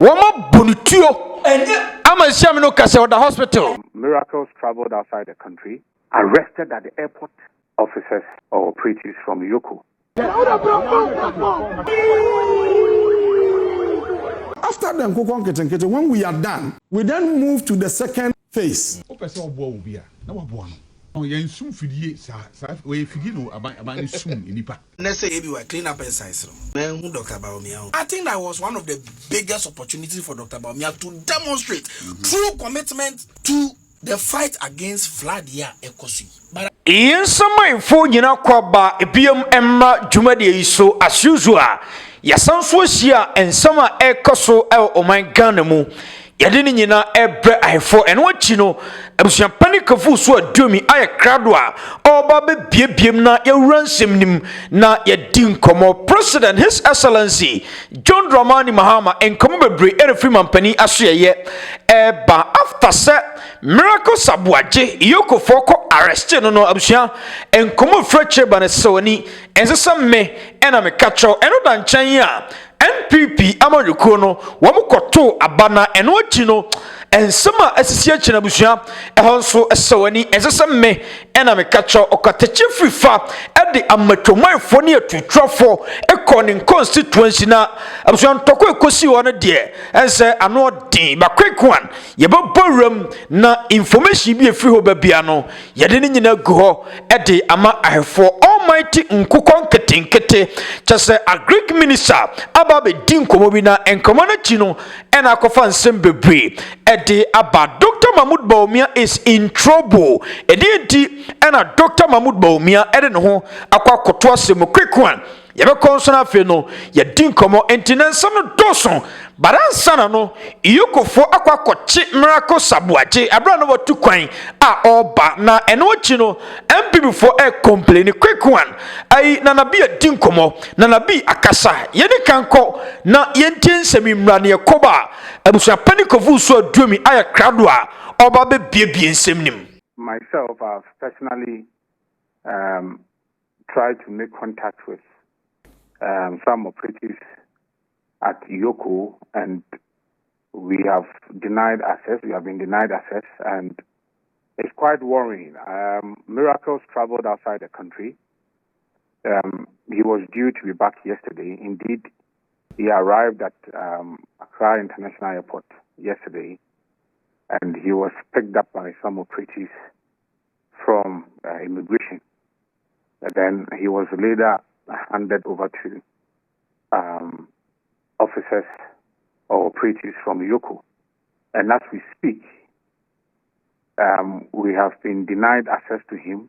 Woma bonutio. Ama siamino kase the hospital. Miracles traveled outside the country, arrested at the airport, officers or operatives from Yoko. After the when we are done, we then move to the second phase. Let's say if you were clean up inside. Dr. Bawumia. I think that was one of the biggest opportunities for Dr. Bawumia to demonstrate true commitment to the fight against flood here Ekosi. But in some info nyina kwaba ebiom emma dwumade so as usual yasanso hia ensama ekoso oman Ghana mu yade ni nyina ebre ahefo eno achi no abusuan panikafu so adomi aye krado a oba be biebiem na yawura nsem na yadi nkomo President His Excellency John Dramani Mahama enkomo bebre erefri mampani asoyeye eba after se Miracle Aboagye Yoko foko arrested no abusuan enkomo freche bana sewani ensesam me ena me kacho eno da nchan a NPP amaruko no wamukoto abana eno achi no ensema asisi achi na busua ehonso esewani ensesam me ena me kacho Katakyie frifa ede amatwomafo ne atutwafo ekoni constituency na abusua ntoko ekosi wona de ense ano din ba quick one yebobowram na information bi efri ho babia no yede ne nyina gu ho ede ama ahefo almighty nkukon ketenkete chese agric minister ababe din komo bi na enkomo na chi no ena akofa nsem bebre ede aba Dr. Mahmoud Bawumia is in trouble edi ena Dr. Mahmoud Bawumia ede no ho akwa koto asem quick one yebe konsona fe no ya din komo entinensam no doson baransana no iyokofo akwa kochi Miracle Aboagye abra no watu kwan a oba na eno achi no MPP for a complain quick one ai na nabi din komo na nabi akasa yene kanko na yentiensemi mra ne yakoba abusu panikofu so aduomi aya krado a oba be biebie nsem nim. Myself, I've personally tried to make contact with some operatives at Yoko, and we have denied access. We have been denied access, and it's quite worrying. Miracles traveled outside the country. He was due to be back yesterday. Indeed, he arrived at Accra International Airport yesterday, and he was picked up by some operatives from immigration. And then he was later handed over to officers or operatives from Yoko. And as we speak, we have been denied access to him.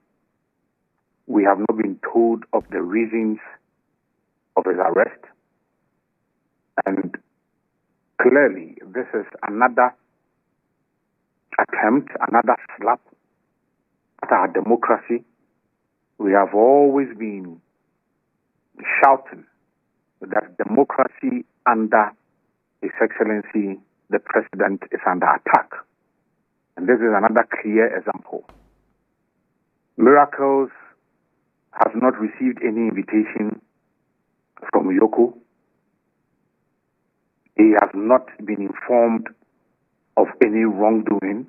We have not been told of the reasons of his arrest. And clearly, this is another attempt, another slap at our democracy. We have always been shouting that democracy under His Excellency the President is under attack. And this is another clear example. Miracles has not received any invitation from Yoko. He has not been informed of any wrongdoing.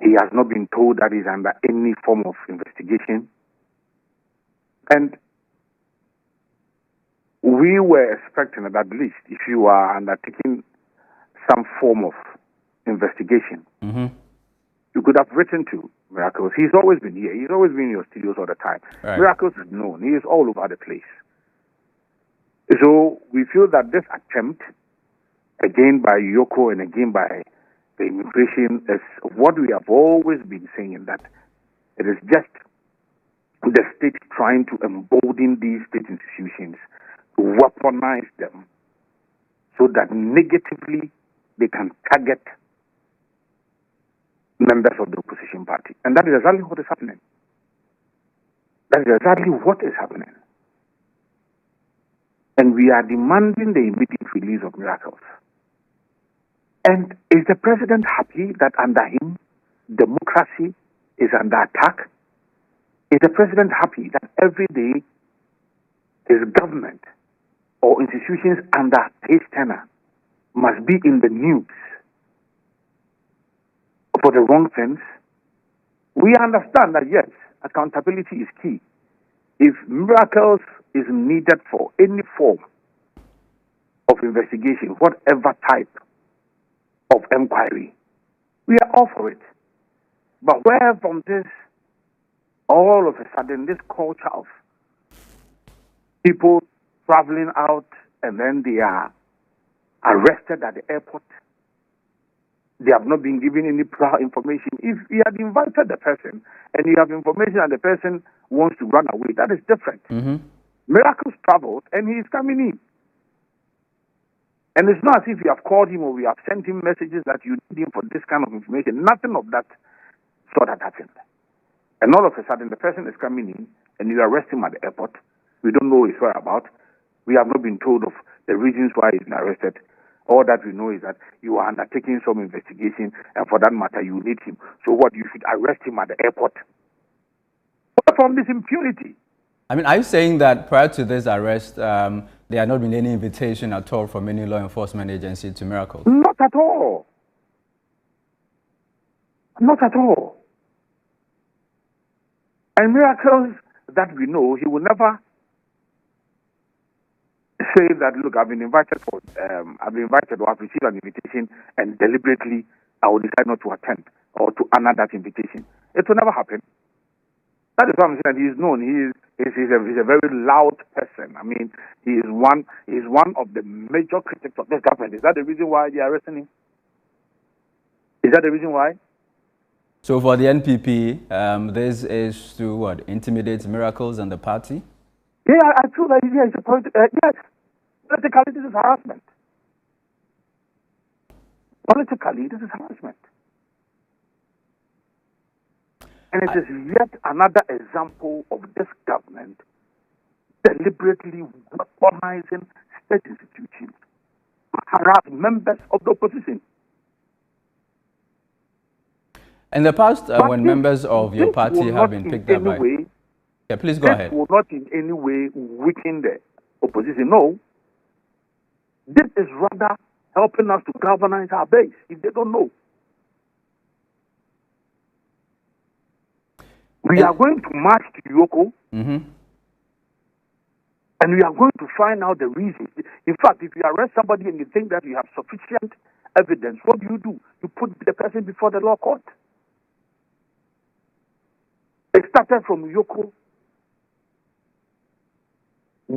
He has not been told that he's under any form of investigation. And we were expecting that at least if you are undertaking some form of investigation, you could have written to Miracles. He's always been here. He's always been in your studios all the time. Right. Miracles is known. He is all over the place. So we feel that this attempt, again by Yoko and again by the immigration, is what we have always been saying, that it is just the state trying to embolden these state institutions, to weaponize them, so that negatively they can target members of the opposition party. And that is exactly what is happening. That is exactly what is happening. And we are demanding the immediate release of Miracles. And is the president happy that under him democracy is under attack? Is the president happy that every day his government or institutions under his tenure must be in the news for the wrong things, we understand that yes, accountability is key. If miracles is needed for any form of investigation, whatever type of inquiry, we are all for it. But where from this, all of a sudden, this culture of people traveling out and then they are arrested at the airport, they have not been given any prior information. If you had invited the person and you have information and the person wants to run away, that is different. Miracles traveled and he is coming in. And it's not as if you have called him or we have sent him messages that you need him for this kind of information. Nothing of that sort had happened. And all of a sudden, the person is coming in and you arrest him at the airport. We don't know his whereabouts. We have not been told of the reasons why he's been arrested. All that we know is that you are undertaking some investigation, and for that matter, you need him. So what? You should arrest him at the airport. What from this impunity? I mean, are you saying that prior to this arrest, there had not been any invitation at all from any law enforcement agency to Miracles? Not at all. Not at all. And Miracles that we know, he will never say that, look, I've been invited or I've received an invitation and deliberately I will decide not to attend or to honor that invitation. It will never happen. That is what I'm saying. He is known. He's a very loud person. I mean, he is one of the major critics of this government. Is that the reason why they are arresting him? Is that the reason why? So for the NPP, this is to what? Intimidate Miracles and the party? Yeah, I feel that yes, politically this is harassment. Politically, this is harassment. And it is yet another example of this government deliberately weaponizing state institutions to harass members of the opposition. In the past, when members of your party have been picked up by... Yeah, please go ahead. This will not in any way weaken the opposition. No. This is rather helping us to galvanize our base, if they don't know. We are going to march to Yoko, and we are going to find out the reasons. In fact, if you arrest somebody and you think that you have sufficient evidence, what do? You put the person before the law court. It started from Yoko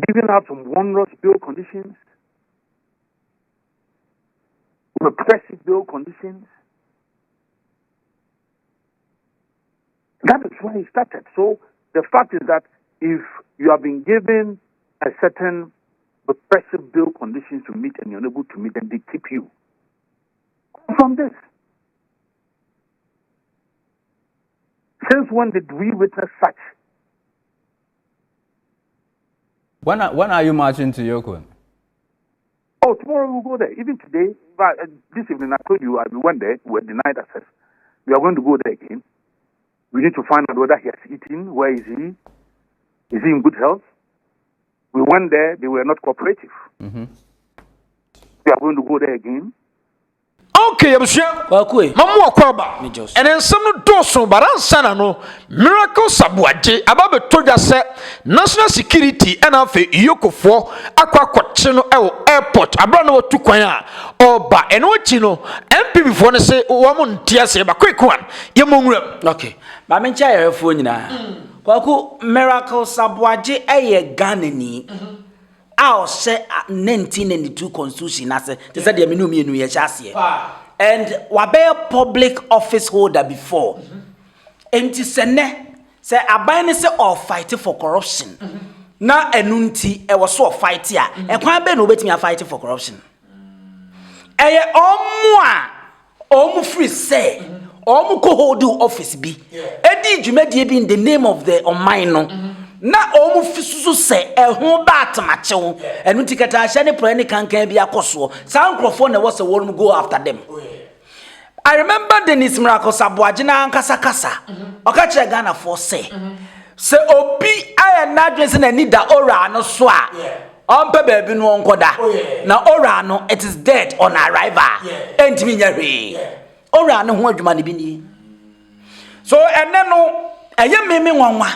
giving out some onerous bail conditions, repressive bail conditions. That is why it started. So the fact is that if you have been given a certain repressive bail conditions to meet and you're unable to meet, then they keep you from this. Since when did we witness such? When are you marching to Yoko? Oh, tomorrow we'll go there. Even today, this evening I told you we went there, we were denied access. We are going to go there again. We need to find out whether he has eaten, where is he? Is he in good health? We went there, they were not cooperative. We are going to go there again. Okay, Mamu Akwaba. And then some doso baransana no miracle Aboagye ababe toja se national security and afi Yokofo akwa kwakye no airport abra no tu kwan a oba eno chi no NPP fo ne se wo mo ntia se ba quick one ye monwuram. Okay, ba me ncha yerefo nyina kwaku miracle Aboagye eye Ghana ni I'll say 1992 constitution as they said the mienu ye chase and wabe public office holder before enti sene say aban say all fight for corruption na enunti e was so fight ya e kwan be no betimi fight for corruption eye omu free say omu ko hold office bi edi dwumadie bi in the name of the oman no na omu fisusu se ehun ba atamachew enu tiketa ahye ne plan kankan bi akoso sankrofo na was won go after them. I remember Dennis Miracle Aboagye na ankasa kasa okache Ghana for say obi aya na dwen se na nida ora no so a On baby no onkoda. Na ora no it is dead on arrival. Entimi nyare. Ora no ho adwuma ne bi ni. So ene no eye meme nwanwa.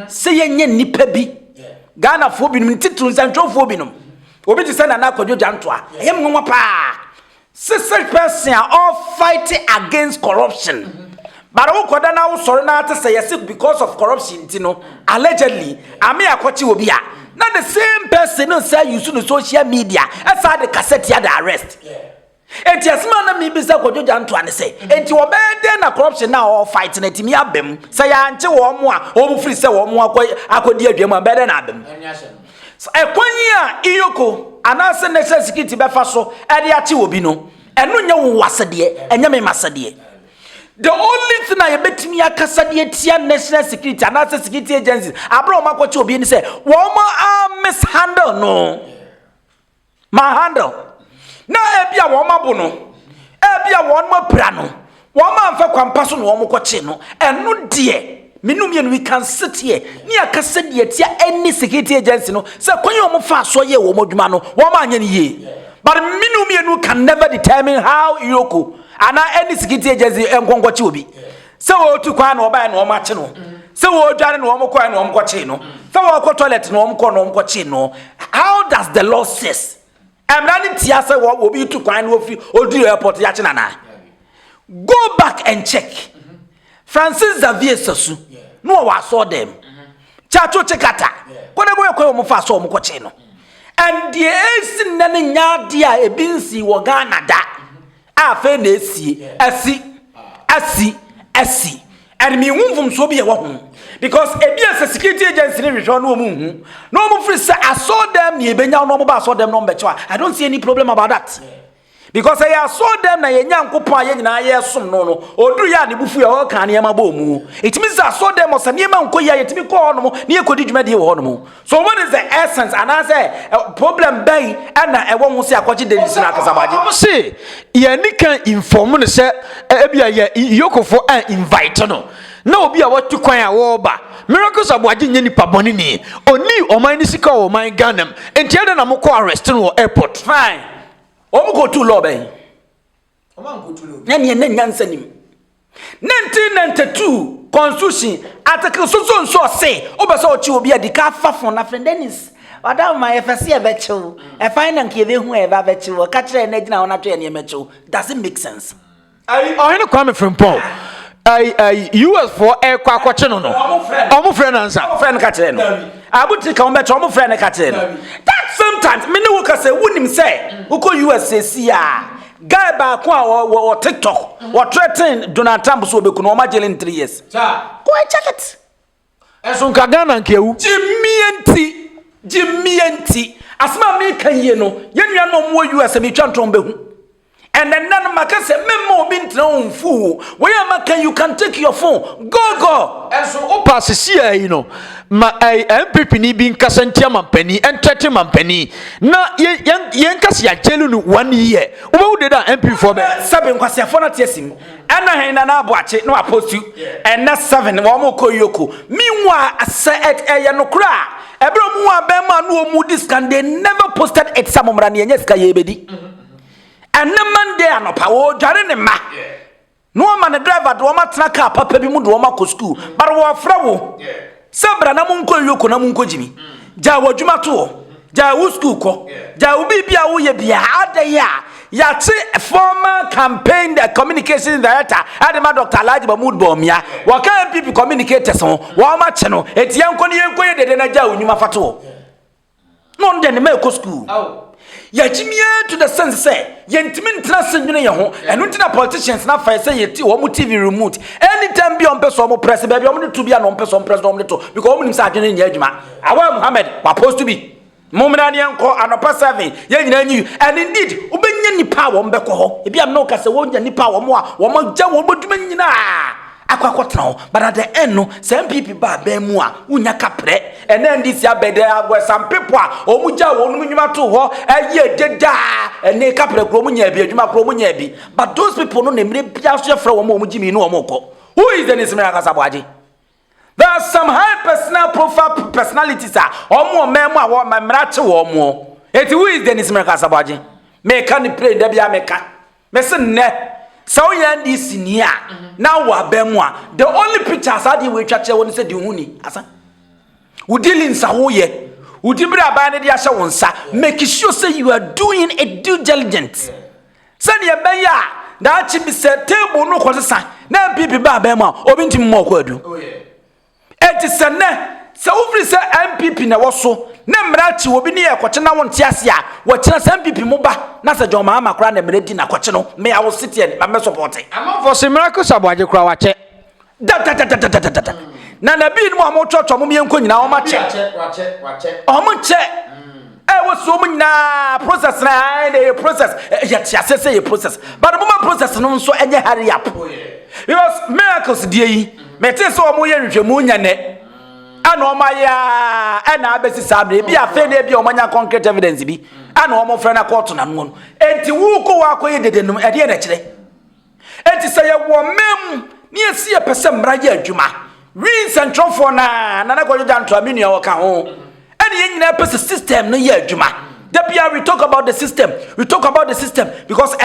Se yenye nipa bi. Ghana fo bi no titun santro bi no. Obi ti say na akwadwo jantoa. Eye nwanwa pa. Such person are all fighting against corruption. But who koda na wo sorry na to say yes because of corruption, you know, allegedly, Ami Akwachi Obia. Not the same person who say you should social media. As I the cassette had the arrest. And yes, man, me be say Kojo Janto and say, and you obey then a corruption now all fighting it me abem. Say anti wo mo a, wo free say wo mo akodi adwam better na abem. So ekwanya iyoko anase national security be fa so e de achi obi no. Eno nya wo wasede, enya me masede. The only thing I bet me a Cassadia tia national security and other security agencies. Abro Makocho be say, Woma mishandle no. My handle. No, Ebia Woma Bono. Ebia one more prano. Woma for Quampason Womo Cochino. And no dear. Minumian we can sit here near Cassadia tia any security agency. No, so when you fast so ye Womodumano, Woman ye. But Minumian can never determine how Yoko. And any security agency and Gongwachi will be. So to Kwan or buy no machino. So Jan no more coin no cochino. So I toilet no cochino. How does the law says? I'm running Tiasa what will be to Kwan or do airport Yachinana. Go back and check. Francis Xavier Sasu. No, I saw them. Chacho Chekata. Whatever we fast or cochino. And the ace in Nanya dia a binsi wagana da. Afe na esi and me won so be a because a security agency return no mu free say I saw them ye benya no ba saw them no becho I don't see any problem about that because I saw them na ye nyankopon aye nyina ye som no oduru ya ne bufu ya o kan ne ma ba mu it means I saw them osa ne ma nko ya yetimi ko no ne ekodi dwuma de wo no so what is the essence and I say problem bay and na e wo ho se akwachi de nisina akasabaje say ye ni kan inform no say e bia ye yokofo an invite no na obi a watu kwan a wo ba miracles Aboagye nye nipa boni ni oni oman ni sika o man Ghana entiade na moko arrest no airport fine omo go to law bay omo go to law na ne nyansa nim 1992 constitution article so say obese ochi obi adika fafon na friend Dennis Madam my FSC e becho e fine nka e be hu e ba becho ka kire na gina wona to e ne mecho does it make sense I Kwame Frimpong US for air kwakoche no omo friend answer friend ka kire no abuti ka omo becho omo friend ka kire no that sometimes me no ka say wonim say uko US say guy ba ko a TikTok what threaten Donald Trump so be ku no ma jail in 3 years go check it esun ka Ghana nkewu Jimmy asma me kan ye no yenua no mo US me twanton behu and then none makase memo bi ntra onfu we am you can take your phone go enso opa sisia yi no ma NPP ni bi nkasa ntia mampani entete mampani na yen kasa ya jelu no 1 year we wo de da MP for be 7 kwase for na tiesim ana hen na Aboagye no apost you and na 7 wo mo koyoko meanwhile set eye no kra ebro mu abema no mu discan they never posted it samomra ne nya sika ye bedi and the man there no power dware ne ma no man the driver do ma tena car papa bi mu do ma ko school but wo fra wo sabra na mu nko yoko na mu nko jimi ja wo dwuma to ja wo school ko ja wo bibia wo ye bia adaya ya ti former campaign the communication director adema Dr. Alhaji Bawumia wo kan NPP communicators wo ma che no etian ko ne yenko ye dede na ja wo nyuma fato no nde ne ma ko school ya jimia to the sense say yentimi ntra senwene ye ho enu ntina politicians na fa say yeti wo mu TV remote anytime bi on person mo press be on to bia no person press no to because wo nim say adwene nya adwuma awa Muhammad wa supposed to be momra ne enko anopa 7 ye nyina nyi and indeed ubenya nipa wo mbekọ ho e bia no ka say wo nya nipa wo mo a wo mo gya wo boduma nyina akwakotra but at the end no some people ba mu a unya kapre and then this ya bede agwa some people a omuja wonu nyuma to ho eye deda and ne kapre kro munya bi adwuma kro munya bi but those people no ne mre bia so frɛ wo mo omugimi no omoko who is the Nismira Aboagye There are some high personal profile personalities omo memo a wo mamrache wo mo. Eti who is Dennis Meraka Aboagye? Meka ni play da bia meka. Me se ne so yan this nia na wa bemu a the only pictures ade we twa che woni se di huni asa. Wo dealing sa wo ye. Wo di bra ba ne dia hye won sa. Make sure say you are doing a due diligence. Sani e ben ya da chi bi se table no kwosesa na NPP ba bemu a obi ntim mo kwadu. Oh yeah. Eti se ne se ufri se NPP na wo so na mrachi obi ne yekoche na won tiase a wo kira se NPP mo ba na se John Mahama kra na mredi na koche no me a wo site ma me support am for Simrako Aboagye kra wa che da na na bi no mo chocho mo yenko nyina wo ma che o mo che wo so mo nyina process na the process ya tiase say process but mo ma process no so enye hurry up because miracles die yi me te so mo ye nhwemu nyane ana o ma ya ana abesi sabre bi afa na bi o manya concrete evidence bi ana o mo fra na court na no enti wu ko wa ko ye dede no e de na kire enti say ye wo mem ni esi ye pese mra ye adwuma win central for na ko jo janto aminu ya wo ka ho eni ye nyina pese system no ye adwuma. We talk about the system. We talk about the system because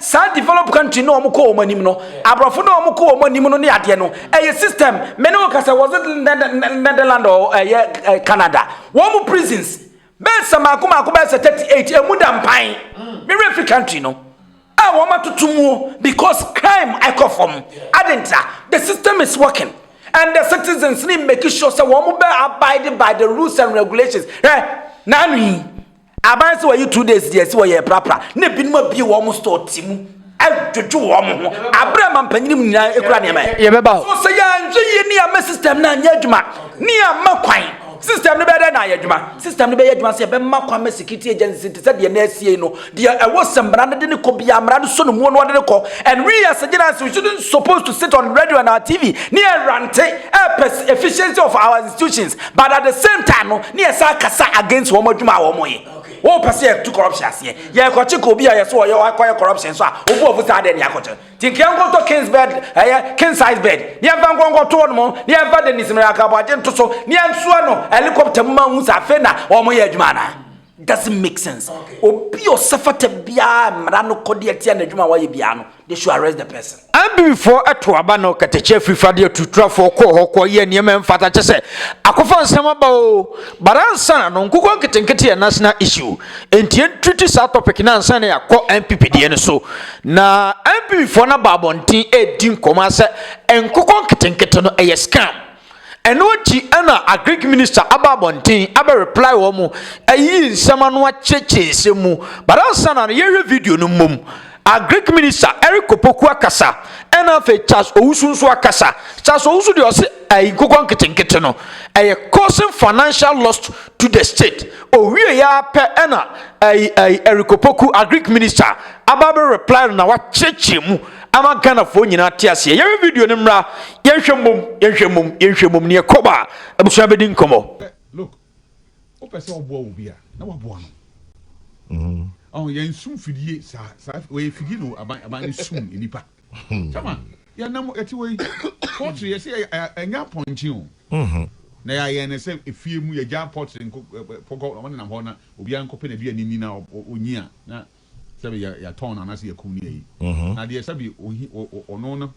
some developed country no omuko omanim no. Abrofo no omuko omanim no ne ade no. System. Me no kasa was it Netherlands or Canada. One prisons. Be sama akuma 38 emudam pan. Me refugee country no. Woma tutumu because crime I come from. Adenta. The system is working. And the citizens need making sure say womu be abiding by the rules and regulations. Nani Abanse wa you 2 days yes we ye prapra na binuma bi wo mo store timu adwodwo wo mo ho abrama mpanyinim nyina ekura ne ma ye beba so say ya nje ye ni ama system na anya adwuma ni ama kwan system ne be da na anya adwuma system ne be ye adwuma se be ma kwan security agency te say de na asie no de e wo sembra ne de ne ko bia amra no so no mu no de ne ko and we as Nigerians we shouldn't supposed to sit on radio and our TV near rant efficiency of our institutions but at the same time no near sa kasa against wo adwuma wo mo ye. Oh, pass to corruption. Yeah, Kochiko be a so your corruption. So, who of us are there? Think you go to King's bed, king size bed. Near Van Gogh told more, near Vadenis Meraka, to so near Suano, helicopter mounts are fena or Moyajmana. Doesn't make sense. Or be your suffer to be a Marano Kodiati and the Juma Wayibiano. They should arrest the person. And before a Tuabano Katakyie free fadia to trafo ko ye niam fata chese. Akofan sama ba but answer no kuko ketenkete national issue. Entien treaty sa topic na answer na yakọ NPP de so. Na NPP for na babontin e din koma se enkoko ketenkete no e scam. And what she ana agric minister ababontin aba reply wo mu ayi nsema no acheche semu but answer na ye video no mum agric minister Eric Opoku akasa ena fe Charles Owusu akasa Charles Owusu de ose ayi kokon ketenkete no causing financial loss to the state owie ya pe ena ayi Eric Opoku agric minister ababe reply na wa cheche mu ama Ghana fo nyina tiase ye video ne mra yenhwemum ne koba abusua bedi nkomo. Look, o pese obo obi a na wabo ano oh yen sum fidie sa we fidie no aban sum enipa chama ya nam eti we portrait ye say enya ponchi o na ya ye ne say efie mu ye ja portrait poko on na ho na obi an kope na bi anini na onyi a na sabi ya ton na say yakum ni yi na de sabi ono no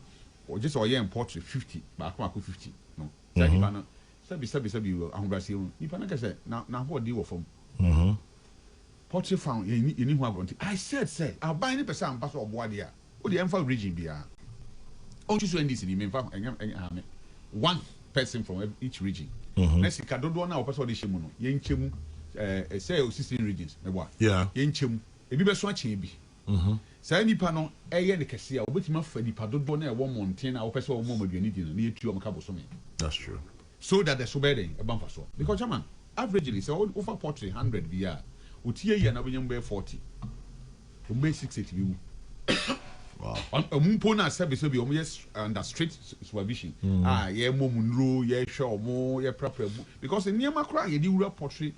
o just o ye portrait 50 ba ko 50 no sabi ba na sabi ahobrase o nipa na ka say na ho di wo fom portrait found in who want I said I'll buy any person pass or Aboagye o the Emfa region bia on choose NDC ni memfa one person from each region na sika dodo na o person de shemu no ye nchemu say 16 regions me boa ye nchemu e bi be so achen bi say nipa no eye ne kese a obetima fa nipa dodo na e wo mountain na o person o mo maduani di no na yetu o mka boso me. That's true. So that the sobering e banfa so because chairman averagely say over portrait 100 bia utie ye na benyam be 40 o be 60 bi wow mumpo na sebi o yes under strict supervision ye momunro ye hwe omo ye prapra because niam akra ye di wura portrait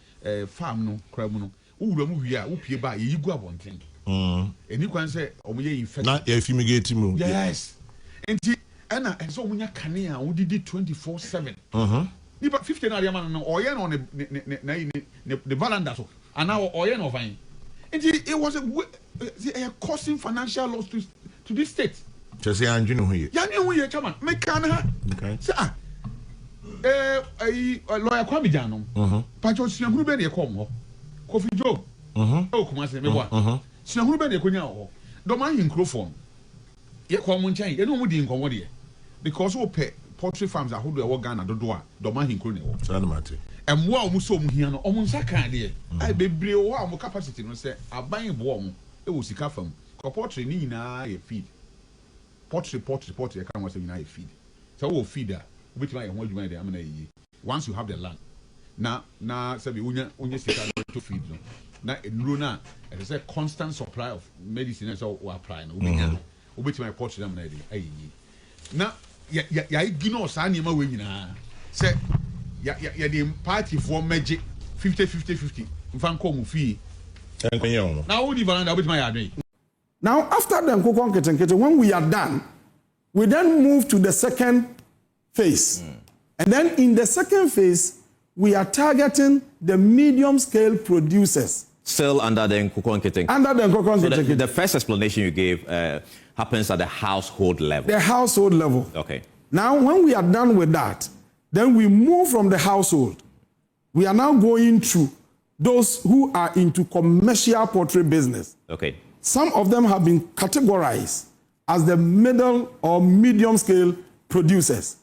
farm no kra mu no wura mu wi a wo pie ba ye yigu abonten eni kwan se omo ye infect na ye fumigate mu yes enti ɛna ɛsɛ ɔmo nya kanea wodidi 24/7 nipa 50 na ariama no ɔyɛ no ne balanda so ana ɔyɛ no ɔfan nti it was a causing financial loss to this state. Just say anju no huye. Ya no huye chama me kan ha. Say lawyer Kwame Jano. Pacho sinahuru be na ekom ho. Kofi Joe. O kuma se me boa. Sinahuru be na ekonya ho. Do man hinkrofon. Ye kom nchan, ye no mu di nkomo de. Because we pay poultry farms ahodo e wo Ghana dodo a do man hinkro ne wo. Say na mate. Emwo a omu so omu hia no omu nsa kan de. Ai bebre wo a omu capacity no say aban bo omu e wo sika fam. Ko poultry ni nyina ye feed. Poultry you can't want to say feed. So we feed that. Which way you want to do once you have the land. Now say we only to feed them. Now in Luna, it's a constant supply of medicine and so we apply. No, which my poultry them now ya gino sani ma we nyina. Say ya the party for magic 50. Mfan ko mu fee. Now we veranda which my yard. Now, after the Nkukon Katakyie, when we are done, we then move to the second phase. And then in the second phase, we are targeting the medium-scale producers. Still under the Nkukon Katakyie. Under the Nkukon Katakyie. So the first explanation you gave happens at the household level. The household level. Okay. Now, when we are done with that, then we move from the household. We are now going to those who are into commercial poultry business. Okay. Some of them have been categorized as the middle or medium scale producers.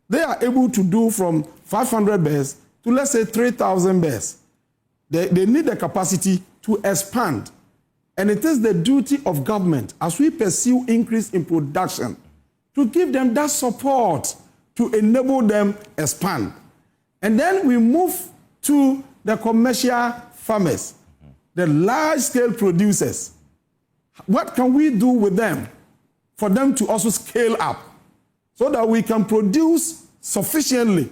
They are able to do from 500 bears to, let's say, 3,000 bears. They need the capacity to expand. And it is the duty of government, as we pursue increase in production, to give them that support to enable them expand. And then we move to the commercial farmers, the large scale producers. What can we do with them for them to also scale up so that we can produce sufficiently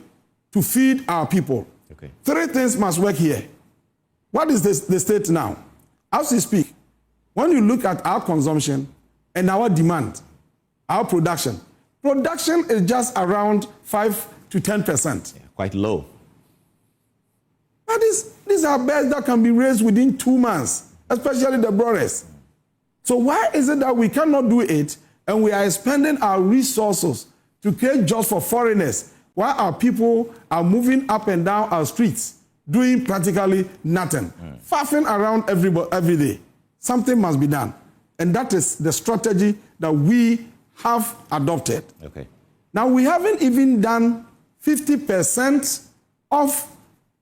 to feed our people? Okay. Three things must work here. What is the state now? As we speak, when you look at our consumption and our demand, our production is just around 5 to 10%. Yeah, quite low. But these are birds that can be raised within 2 months, especially the broilers. So why is it that we cannot do it and we are spending our resources to create jobs for foreigners while our people are moving up and down our streets doing practically nothing, faffing around every day? Something must be done. And that is the strategy that we have adopted. Okay. Now, we haven't even done 50% of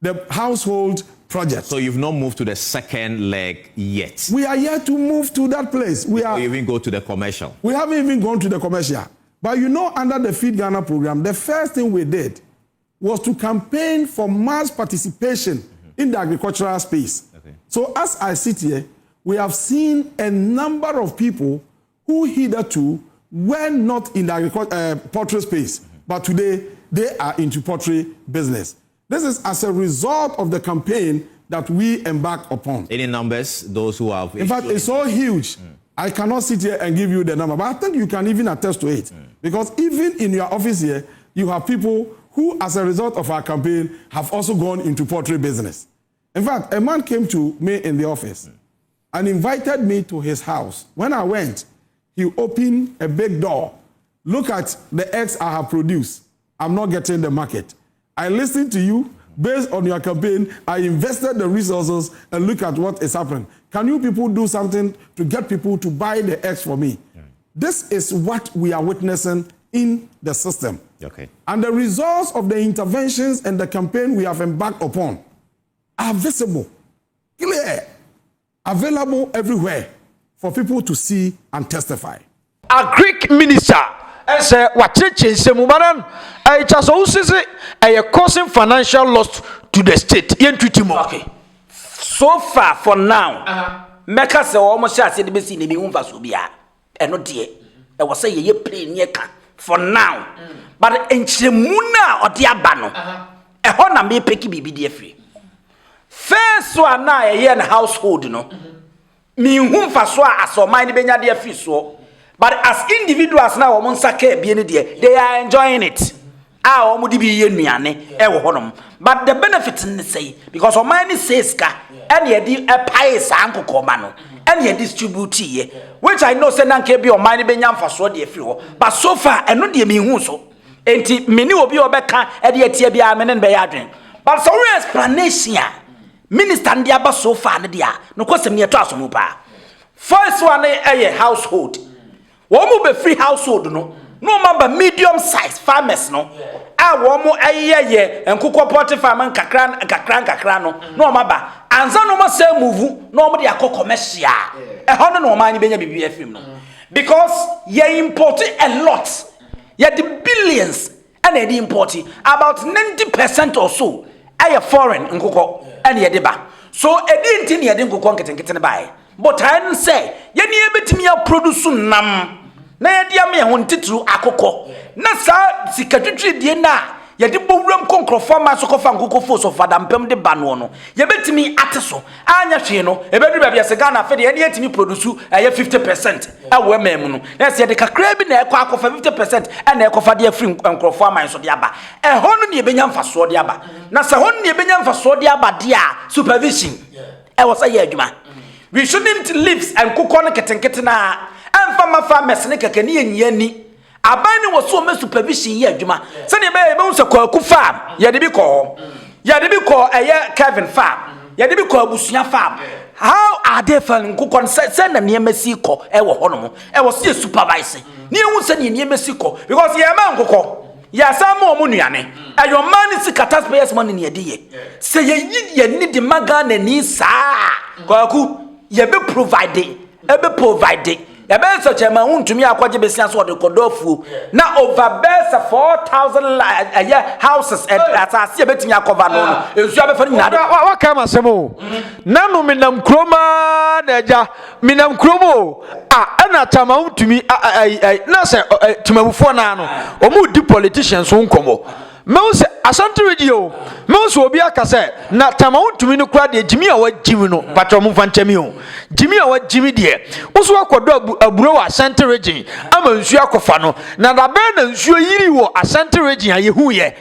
the household project. So you've not moved to the second leg yet? We are yet to move to that place. We even go to the commercial? We haven't even gone to the commercial. But you know, under the Feed Ghana program, the first thing we did was to campaign for mass participation in the agricultural space. Okay. So as I sit here, we have seen a number of people who hitherto were not in the poultry space, but today they are into poultry business. This is as a result of the campaign that we embarked upon. Any numbers, those who have... In fact, it's so huge. I cannot sit here and give you the number, but I think you can even attest to it. Because even in your office here, you have people who, as a result of our campaign, have also gone into poultry business. In fact, a man came to me in the office and invited me to his house. When I went, he opened a big door. Look at the eggs I have produced. I'm not getting the market. I listened to you. Based on your campaign, I invested the resources and look at what is happening. Can you people do something to get people to buy the eggs for me? This is what we are witnessing in the system. Okay. And the results of the interventions and the campaign we have embarked upon are visible, clear, available everywhere for people to see and testify. A Greek minister say wacheche semumaran e chaso usisi e causing financial loss to the state yentutimo. Okay. So far for now, meka se almost share say the besi ne bi humfa so bia. Eno de e was say ye play near can for now. But enchemu na ode aba no. E ho na me peki bibi de afri. First one na ye na household no. Me humfa so a asoman ne benya de afri so. But as individuals now, omo nsaka ebie they are enjoying it. Omo di bi ye nuane e wo honom. But the benefit in say because o man says ka and ye di pay sa ankoko ma no and ye distribute ye, which I know say na nke bi o man be nya mfaso de afiri ho. But so far eno de me hu so. Enti meni obi obeka e de atie bia me ne be ya adwen. But so explanation minister ndi aba so far ne dia no kwasem ne to asomu pa. First one a household. Womu be free household no mamba medium size farmers no. Womu ye enkukwo pot farm nkakra no mamba anza no ma say move no mo de akọ commercial. Hono no man benya bibi afim no. Because ye import a lot. Ye the billions and ye import about 90% or so are foreign nkukwo and ye de ba. So edi ntin ye de nkukwo nketenkete ba. But I say ye ni ebetimi ya produce nam na ye dia me ho ntitru akokọ na sa sikatwitwi die na ye de bowuram konkrofo ma so kofa nkukọ fo so fada mpem de ba no no ye betimi ateso anya hwe no ebedu bia se Ghana fe de ye etimi produce 50% awo emem no na se ye de kakra bi na ekọ akofa 50% na ekofa de afri nkrofo aman so de aba ho no ne ebenya mfaso de aba na sa ho no ne ebenya mfaso de aba de a supervision was a ye adwuma. We shouldn't live and cook on a ketenkete na and farmers ne kekeni enyani abani was so much supervision ye adwuma se ne be unse kwaku farm ye de bi call Kevin farm ye de bi call Busua farm. How are they falling cook on send na niemesi ko e wo hono e wo se supervise ne hu se ne niemesi ko because ye man kokọ ya samo omu nuane ayo man si taxpayers money ne de ye se ye need the maga na ni saa kwaku ye be provide ya be so chema untumi akwaje besia so de kodofu na over base 4,000 houses at asase betimi akova no ezu abefani na wa kama semo nanu minam kroma na ja minam kromo ana tama untumi na se tumabufo na no omu di politicians nkomo Mose Asante radio Mose obi aka se na tama untumi no kura de Jimmy awa Jimmy no patro mu fantemi o Jimmy awa Jimmy de uso akodo aburo wa Asante region ama nsu akofa no na da be na nsu yiri wo Asante region aye hu ye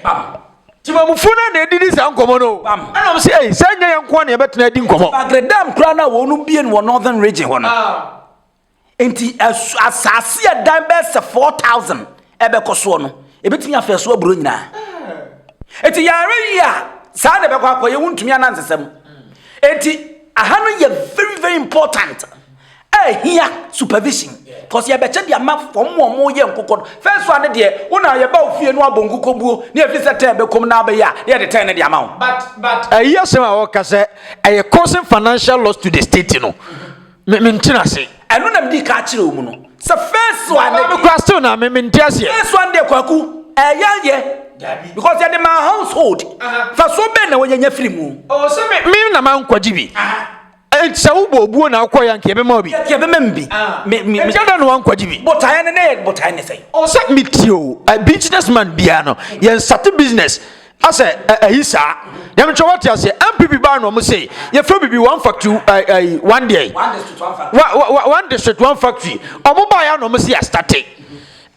timamufu na edidi sa nkomo no ana mo se sanya yanko na yebetena edi nkomo agredam kura na wo no bie no northern region ho no enti asase ya dan be se 4,000 ebe koso no ebetimi afeso aburo nyina eti yare ya sa de be kwa ye wuntumi anansesem eti aha no ye very very important here supervision because ye beche dia ma from mo ye nkokọ first one de una ye ba ofie no abongu kobuo na ye fisa ten be kom na ba ya ye de ten ne dia ma but yes ma o ka say e causing financial loss to the state no me ntina se eno na mdi ka kire omu no so first one me question na me ntia se first one de kwaku ye because they my household for so be na wonyanya firi mu o se me na man kwaji bi se wo bobuo na akọ ya nke be ma bi ke be membi me jada no wan kwaji bi but I ne say o se mitio a businessman bia no ye start business ase ahisa dem cho what ase NPP ba no mo say ye fra bibi one factory one day one district one factory omo ba ya no mo say start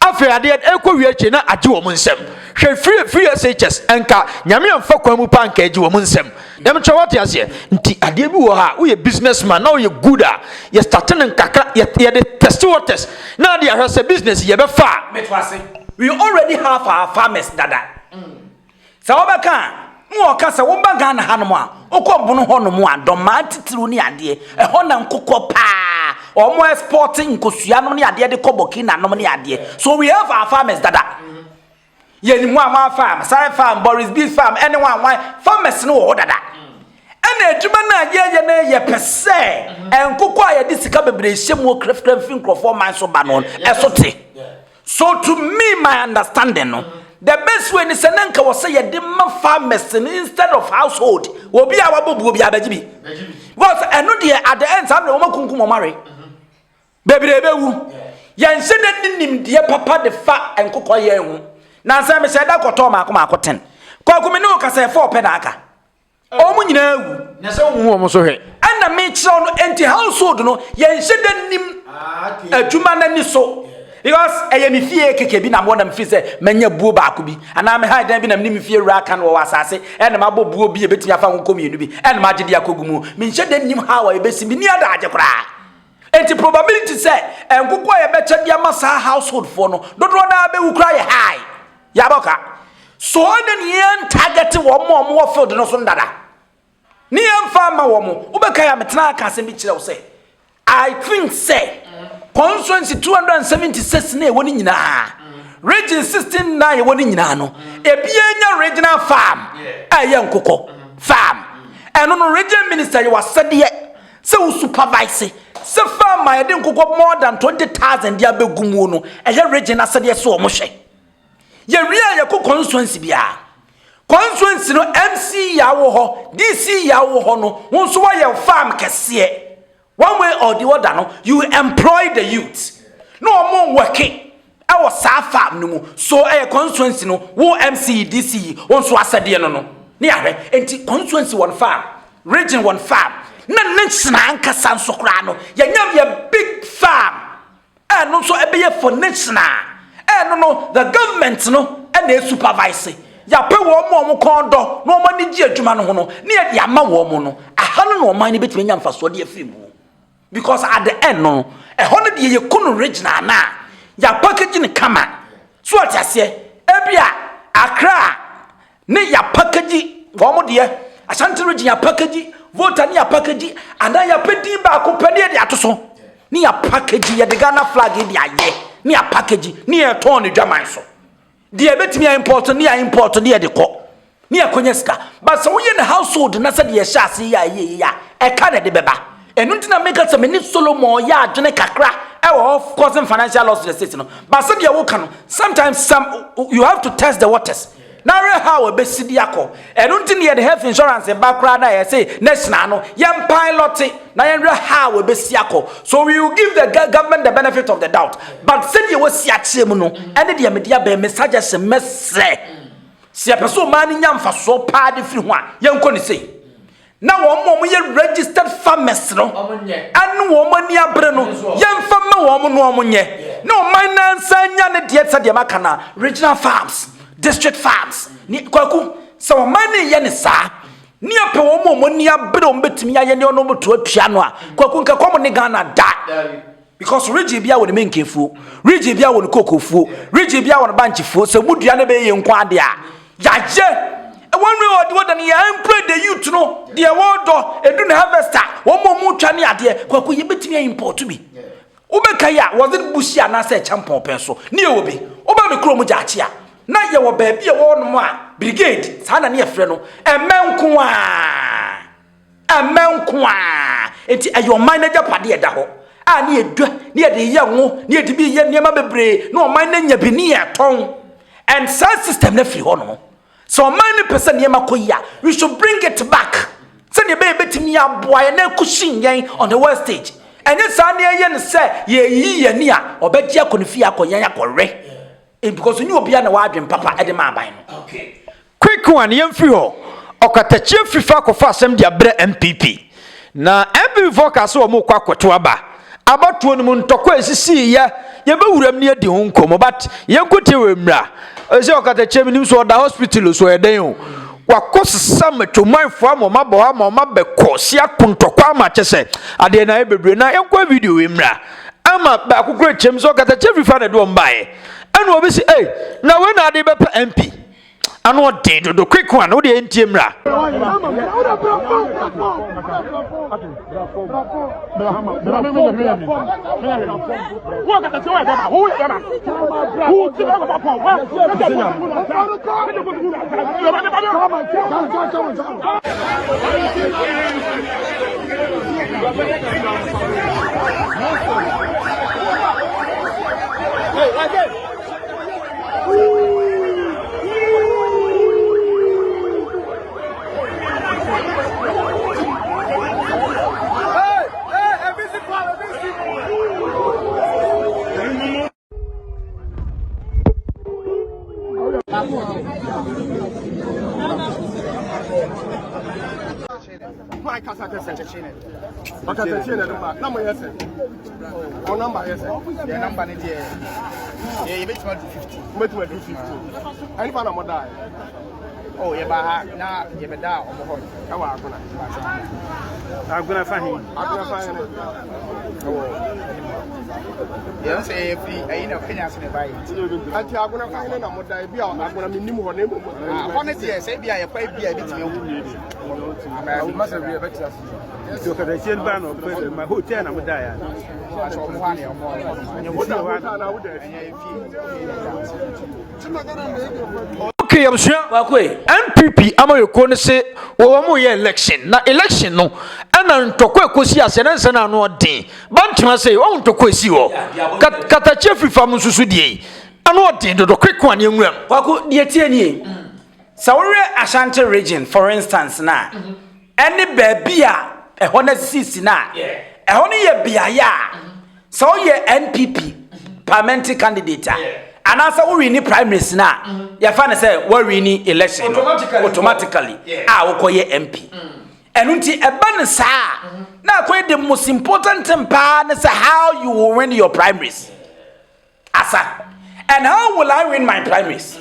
afi ade ekọwi achi na age wo nsem hwe free SHS enka nyame amfa kwamu pa nka age wo nsem dem cho what ase nti ade bi wo ha wo ye businessman na wo ye good ye starting nkaka ye de test waters na ade ahwese business ye be fa metwase we already have our farmers dada sa obeka mo kasa wo baga na hanom a okobono honom a doma titiru ni ade e ho na nkokọ pa omo exporting nkosua no ni ade de koboki na nom ni ade so we have our farmers dada ye ni mu ama farm Sare farm Boris B farm anyone why farmers no wo dada ena edwuma na ye ye pese nkokọ a ye de sika bebre hyemu krefkrem fin krofo man so ba no esote so to me my understanding no the best way is nanka was say the farmers instead of household will be our bobu be abajibi because eno de at the end am na wo kunkum mo mare beberebewu yan se na nim de papa de fa enkokọ ye hu na say me say da koto ma akoma 10 kwaku me no ka say 4 pe na aka o mu nyina ewu na say wo mo so hwe ana me kire no enti household no yan se da nim adwuma na ni so because I am fear keke bi na mo na mfi se manya buo ba ko bi ana me ha dan bi na me mfi ewura aka no wasase e na mabɔ buo bi e betimi afa nko mienu bi e na magye dia kogumu me nche dan nim ha wa e besi bi ni ada agye kora enti probability say enkoko ye beche dia masa household for no dodo na be wukura ye high ya boka so na ne target wo mo field no so ndada ni emfa ma wo mo ubeka ya metena aka asem bi kire wo say I think say constituency 276 na ewoni nyina region 16 na ewoni nyina no ebienya regional farm aye nkoko farm eno no region minister you wasade se wo supervise se farm ma yede nkoko more than 20,000 dia begumu no eye region asade se o mo hwe ye ria ye ko constituency bia constituency no MC ya wo ho DC ya wo ho no won so wa ye farm kese. One way or the other, no, you employ the youth. No more working. Our farm no so a constituency no, wo MC DC, one so asade no. Near enti constituency one farm, region one farm. Na nation anka san sokra no. Ya nyam ye big farm. No so ebe ye for national. No, the government no, and they supervise. Ya pe wo mo kondo, no mani ji adwuma no ho no. Ne ye ya ma wo mo no. Aha no no man ni betime nyam fa so de afim. Because at the end no e hono de ye kunu regional na ya packaging kama so what ya say ebia Accra ne ya package wo mo de Ashanti region ya package voter ne ya package and ya pedi ba ko pedi de atoso ne ya package ya de Ghana flag de aye ne ya package ne ya ton dwaman so de e betimi import ne ya import ne ya de ko ne ya konyeska but so ye ne household na se de ya sha se ya ye ya e ka de beba enuntina make us many Solomon ya adwene kakra of causing financial loss to the state no but so dia wo ka no sometimes you have to test the waters na re how e be sidi akọ enuntina the health insurance background na ye say national no yem pilot na ye re how e be si akọ so we will give the government the benefit of the doubt but say dia wo si akyem no ene dia media be message message si apeso man nya mfa so pa de firi ho a ye nko ni say na wo ye registered farmers no anu wo mani abre no yemfa ma wo no nye no finance anya ne de etsa de maka na regional farms district farms ni kwaku so wo mani ye ne sa ni ape wo mani abre o betimi aye ne ono moto atua no a kwaku nka komo ne Ghana da because region bia wo ne menkefu region bia wo ne kokofu region bia wo ne banchifu so mudua ne be ye nkwa ade a yaje one way or the other, you employ the youth, no, the award, and do harvester, one more chani idea, Kwaku, you bet me import to me. Ubekaya wasn't bushy and I said champion pencil, near Obi, Obama Chromojachia. Now you will be a one more brigade, Sana near Freno, and Mounkwa, and your manager Padia Daho. I near the young, near to be near Mabebre, no, my name be near tongue, and sound system left you on. So many person yema koya, we should bring it back. Send your baby to me a boy and then cushion yang on the world stage. And yes, I near say ye near or bet ya konfia koya kore. Because you will be an award in Papa Edema. Okay. Quick one, young fio. Katakyie fifa ko fa asem dia bre NPP. Na NPP focus o mo kwakwa to aba. Abatuo no ntokwa esisi ya ye be wuram ne adi ho nkomo but ye nkote we mra. Ese Katakyie minim so da hospital so eden o. Wakosesa matwomanfo amoma amoma beko sia kontokwa ama kyese. Ade na e bebre na enkwa video we mra. Ama ba kokoro kyem so Katakyie fifa na do mbae. Anu obi si na we na ade be pa MP. Ano did the quick one, what the NTMra. Katakyie na number yes. O number yes. Your number ni Yeah, you bet me 50. Bet me 50. Any fan of more die. Oh, you buy now. You bet down. Come on, I'm gonna find him. You say if you know Kenyans in the buy. Until I'm gonna find him, I'm gonna minimum her name. Honestly, I say be a quite be a bit I must have been a better. So, can I send ban of my hotel? I would die. Okay, I'm sure. NPP, I'm going to say, well, I'm election. Now, election, no. And I'm to quit Kosia, and I'm not day. But I say, I want to quit you. Katakyie from Susudi. I'm not day to the quick one, young man. Waku, dear Tierney. Sauri Ashanti region, for instance, now. Any baby, a honest sister, now. A honey a biaya. So, ye NPP, parliamentary candidate. And also we need prime minister now. You find say we need election automatically. Okoye MP. And until a ban sa now quite the most important thing is how you will win your primaries. Asa. And how will I win my primaries?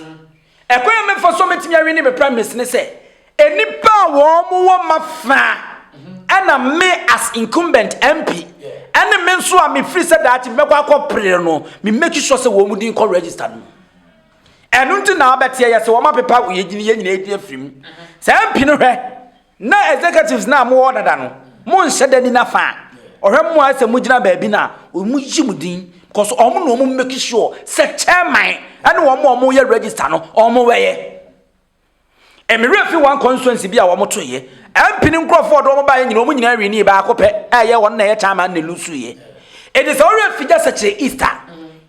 A quite for so many me win my primaries ne say any power wo mafa and me as incumbent MP. And the men so am free said that me kwa prayer no me make sure say wo mu din ko register no enu nti na abetia ya say wo ma pepa wo ye nyina edi afrim say MP no hwe na executives na mo order da no mo nhyɛ da ni na fa ohwe mo ase mo gina ba bi na o mu yi mu din because o mo no mo make sure say chairman and wo mo ye register no o mo weye emi refi one constituency bi a wo mo to ye MP ni Crawford o mo ba nyina o mo nyina wi ni ba akopɛ ye won na ye chairman na lusu ye it is already figure such a Easter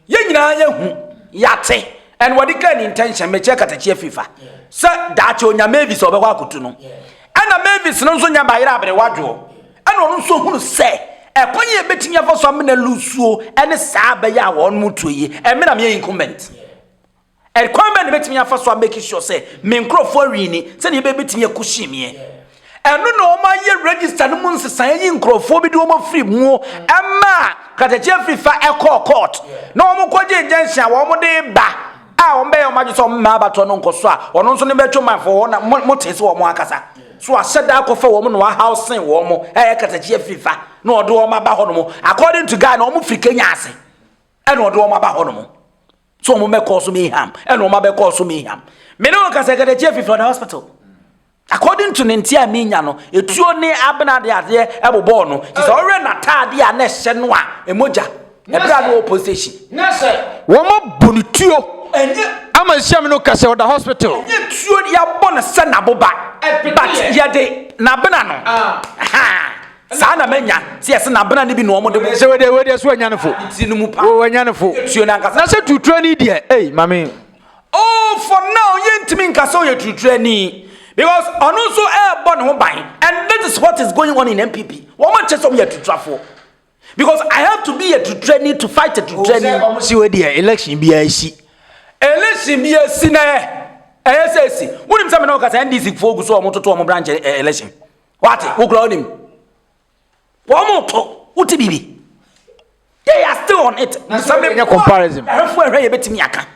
ye nyina ye hu yate and what the kind intention me check Katakyie FIFA so that onya Mavis obekwa akutu no ana Mavis no so nya ba yira abere wadwo ana onu so hunu se ekonye betimi afo so am na lusuo ene saa ba ya won mu to ye e me na me incumbent e kwamba ne betimi afo so make sure say me Crawford wi ni se ne be betimi akushi me enu no ma ye register no mun sesan yin Crawford bi do mo free mu emma Katakyie FIFA e court na o mo koje injunction wo mo de ba a o mbe o ma so ma bato no nkoso a ono nso ne betwo manfo na mo tese wo mo akasa so aseda akofa wo mo no housing wo mo Katakyie FIFA na odo wo ma ba ho no mo according to guy na o mo free Kenya ase e na odo wo ma ba ho no mo so mo me cause me ham e na o ma be cause me ham me no kasa Katakyie FIFA na hospital according to Nintia Minya no etuo ne abena de ade ebobo no ti so ore na taade a na hye no a emoja ebra no opposition na se wo mo bonutuo enye ama siam no kase o da hospital enye tuo ya bo na se na boba but ye de na bena no sa na menya se yes na bena ne bi no mo de se we de so anyanefo ti no mu pa wo anyanefo tuo na nkasa na se tutuo ni de mami oh for now ye ntimi nkasa o ye tutuo ni because also born home buying, and that is what is going on in NPP. Woman just some here to travel. Because I have to be here to training to fight to training. See where the election be a see. Election be a sinner. SSC. What him say no cause NDC focus on moto to branch election. What? Who ground him? One moto. What bibi? They are still on it. Some comparison. I have where you bet me aka.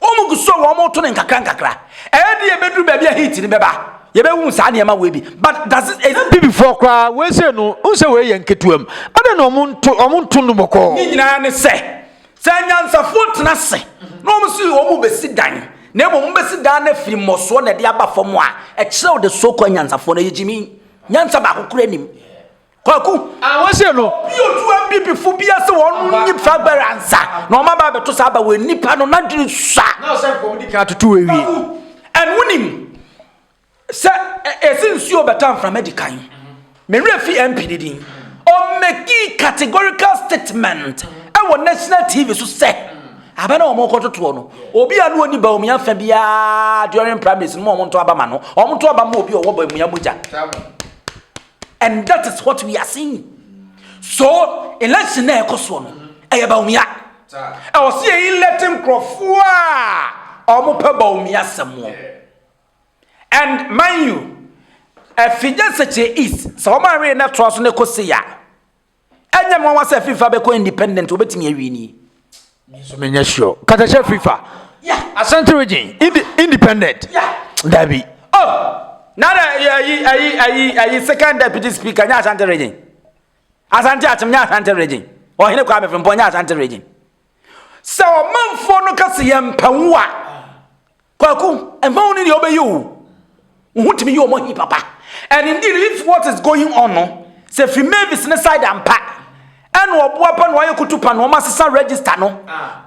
Omo guso wo mo to ne nkakra e de bedru ba bia hit ni beba ye be hu sa ne ma we bi but does it be before kra we say no unse we ye nketuam ade no omo no moko ni nyina ne se nyansafo tena se no mo si omo be si dan na mo be si dan na firi moso na de aba fom a e kire de soko nyansafo na yejimi nyansa ba kokura nim kwaku we say no you do MPP fu bia se won nyi fagbaransa na o ma ba beto sa ba we nipa no na diri sa na o say communicate tutu we and wonim se esinsuo betam from medical me refi MP didin o make categorical statement e wo national TV so say abana o mo kototo no obi anu oni Bawumia fa bia during primaries no mo nto aba ma no o mo nto aba ma obi o wo Bawumia moja. And that is what we are seeing. So, election na ekoso no. Bawumia. I was see letting Crawford. Omo pe Bawumia samo. And mind you, figure such is so ma re na trust na kosi ya. Enya mo wa se FIFA be ko independent obetimi awi ni. So menya sure. Katakyie FIFA. Yeah. Asante region independent. Yeah. Dabi. Oh. Now I second deputy speaker nya Asante region. Asante atem nya Asante region. O hene kwa me fimpo nya Asante region. So manfo no kase yem panwa. Kwaku, emfa woni ne obeyu. Uhutimi yo mo hi papa. And indeed if what is going on no, say fi Mavis ne side ampa. And oboapa no ayokutupa no masesa register no.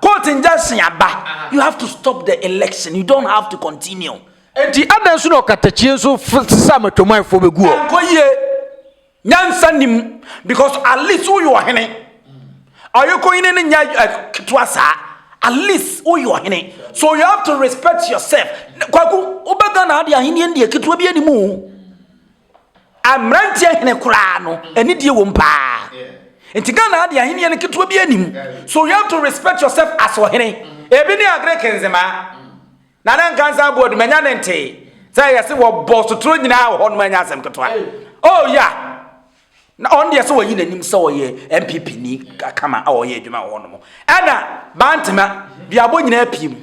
Court injunction aba. You have to stop the election. You don't have to continue. Enti adansu no Katakyie so sisa matoman fo begu o. Koye nyansa nim because at least who you are hene. Ayoko ine ne nya ketwasa. At least who you are hene. So you have to respect yourself. Kwaku obega na ade ahene ndie ketwa bi animu. Amrantie hene kura no eni die wo mpa. Enti Ghana ade ahene ne ketwa bi anim. So you have to respect yourself as ohene. Ebi ni agre kenzema. Na nan kansa board manya nente. Say yesi wo boss tro nyina wo no manya asem ketwa. Oh yeah. Na on dey so wayi nanim so ye NPP ni kama ye adwuma wo no mo. Ana bantema biabo nyina apim.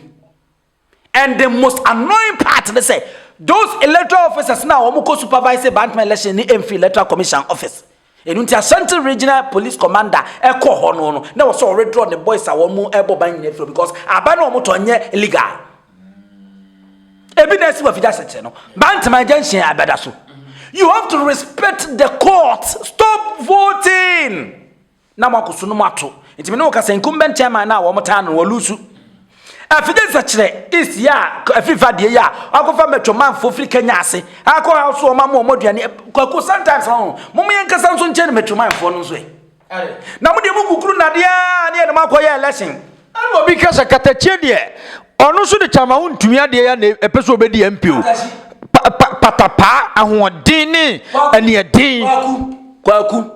And the most annoying part they say those electoral officers now wo ko supervise bantema election ni MF electoral commission office. Enunti Ashanti regional police commander eko ho no na wo so already draw the boys a wo mu ebo ban nyina because aba na wo mo to nye illegal. Evidence of that no. Bantama junction abeda so. You have to respect the court. Stop voting. Na makusu no mato. Enti me no ka say incumbent chairman na wo mota no lusu. Afide sachire is ya afifa de ya. Akofa metwoman fo fri Kenya ase. Akọ house o mama o moduane kwaku sometimes no. Momo yenkasa nso nche metwoman fo no so e. Na mo de mu kukuru na de ya na makoye election. Ano obi kasa Katakyie de ono so de chama ho ntumi ade ya na epeso obedi MPO. Patapa ahoden ni ane den kwaku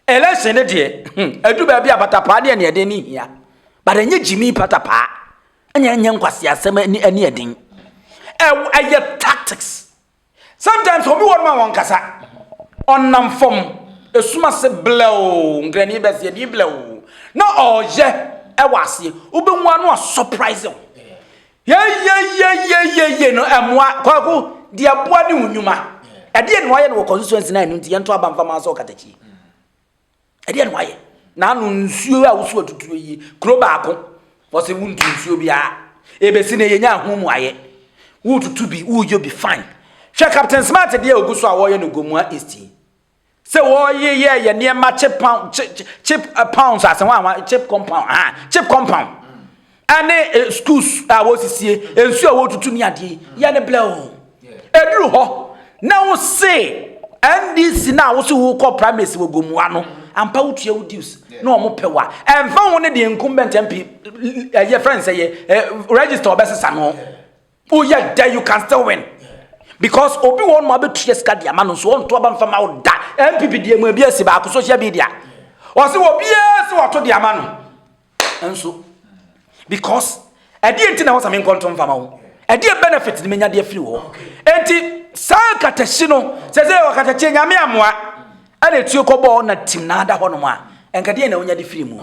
election de edu ba bia patapa de ane den ni hia but enye jimi patapa anya nkwase asem ane den aye tactics sometimes obi won ma won kasa onnam fom esuma se blow ngrani be se di blow na oje e wase obenwu anu surprise ye no emwa kwaku di aboa ni unyuma ade no aye no constituency na nti yento abamfa ma so Katakyie ade no aye na anu nsuo a wusu atutuo yi kro baako wo se wuntu nsuo bia ebesi na yenya ho mu aye wututu bi wuyo bi fine hwe Captain Smart de oguso a wo ye no Gomua East se wo ye ne ma chip pounds as one chip compound chip compound ane schools a wo sisie ensuo a wo tutu ni ade ye ne blow edru ho na wo say NDC na wo so wo call primaries wo Gomua no ampa wo tua wo dues na omo pewa emfa wo ne de incumbent MP ye friends say register obesesa no oh yeah there you can still win because obi won mo abetua ska dia ma no so on to aba mfa ma wo da MPP die mu abi asi ba ko social media o se wo bia se wo to dia ma no enso because ade enti na wo same nkonto mfa ma wo ade benefit ni menya de free wo enti sa Katakyie no se wo Katakyie nyame amoa ade tuo kobo na tim na ada ho no ma enkade na wonya de free mu